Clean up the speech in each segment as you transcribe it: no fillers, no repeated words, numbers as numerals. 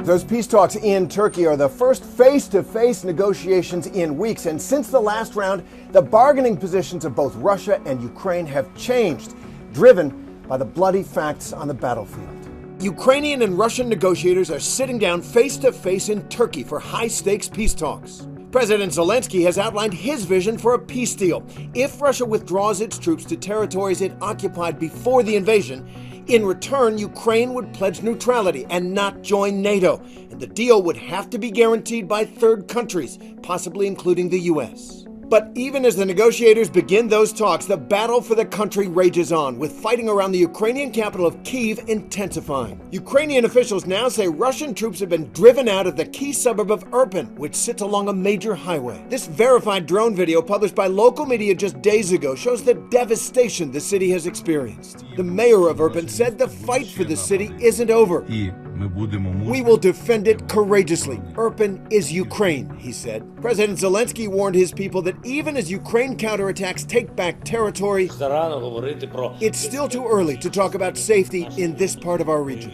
Those peace talks in Turkey are the first face-to-face negotiations in weeks. And since the last round, the bargaining positions of both Russia and Ukraine have changed, driven by the bloody facts on the battlefield. Ukrainian and Russian negotiators are sitting down face-to-face in Turkey for high-stakes peace talks. President Zelensky has outlined his vision for a peace deal. If Russia withdraws its troops to territories it occupied before the invasion, in return, Ukraine would pledge neutrality and not join NATO, and the deal would have to be guaranteed by third countries, possibly including the U.S. But even as the negotiators begin those talks, the battle for the country rages on, with fighting around the Ukrainian capital of Kyiv intensifying. Ukrainian officials now say Russian troops have been driven out of the key suburb of Irpin, which sits along a major highway. This verified drone video published by local media just days ago shows the devastation the city has experienced. The mayor of Irpin said the fight for the city isn't over. We will defend it courageously. Irpin is Ukraine, he said. President Zelensky warned his people that even as Ukraine counterattacks take back territory, it's still too early to talk about safety in this part of our region.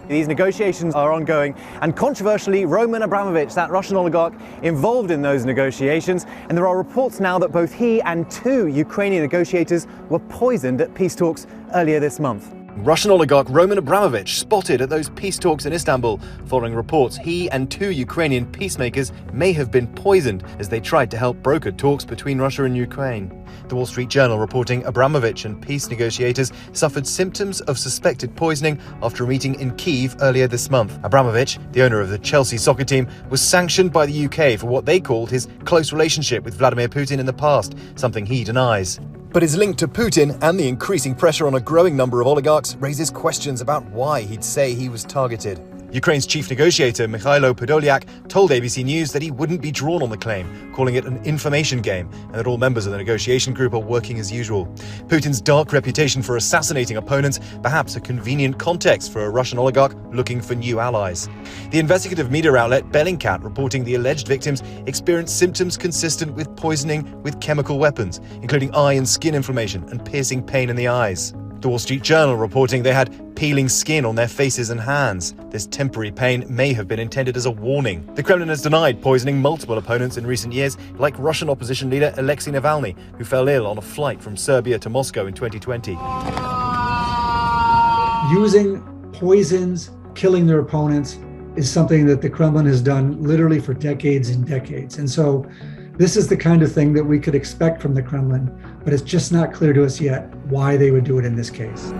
These negotiations are ongoing, and controversially, Roman Abramovich, that Russian oligarch, involved in those negotiations, and there are reports now that both he and two Ukrainian negotiators were poisoned at peace talks earlier this month. Russian oligarch Roman Abramovich spotted at those peace talks in Istanbul, following reports he and two Ukrainian peacemakers may have been poisoned as they tried to help broker talks between Russia and Ukraine. The Wall Street Journal reporting Abramovich and peace negotiators suffered symptoms of suspected poisoning after a meeting in Kyiv earlier this month. Abramovich, the owner of the Chelsea soccer team, was sanctioned by the UK for what they called his close relationship with Vladimir Putin in the past, something he denies. But his link to Putin and the increasing pressure on a growing number of oligarchs raises questions about why he'd say he was targeted. Ukraine's chief negotiator, Mikhailo Podolyak, told ABC News that he wouldn't be drawn on the claim, calling it an information game, and that all members of the negotiation group are working as usual. Putin's dark reputation for assassinating opponents, perhaps a convenient context for a Russian oligarch looking for new allies. The investigative media outlet Bellingcat reporting the alleged victims experienced symptoms consistent with poisoning with chemical weapons, including eye and skin inflammation and piercing pain in the eyes. The Wall Street Journal reporting they had peeling skin on their faces and hands. This temporary pain may have been intended as a warning. The Kremlin has denied poisoning multiple opponents in recent years, like Russian opposition leader Alexei Navalny, who fell ill on a flight from Serbia to Moscow in 2020. Using poisons, killing their opponents, is something that the Kremlin has done literally for decades and decades. And so this is the kind of thing that we could expect from the Kremlin, but it's just not clear to us yet why they would do it in this case.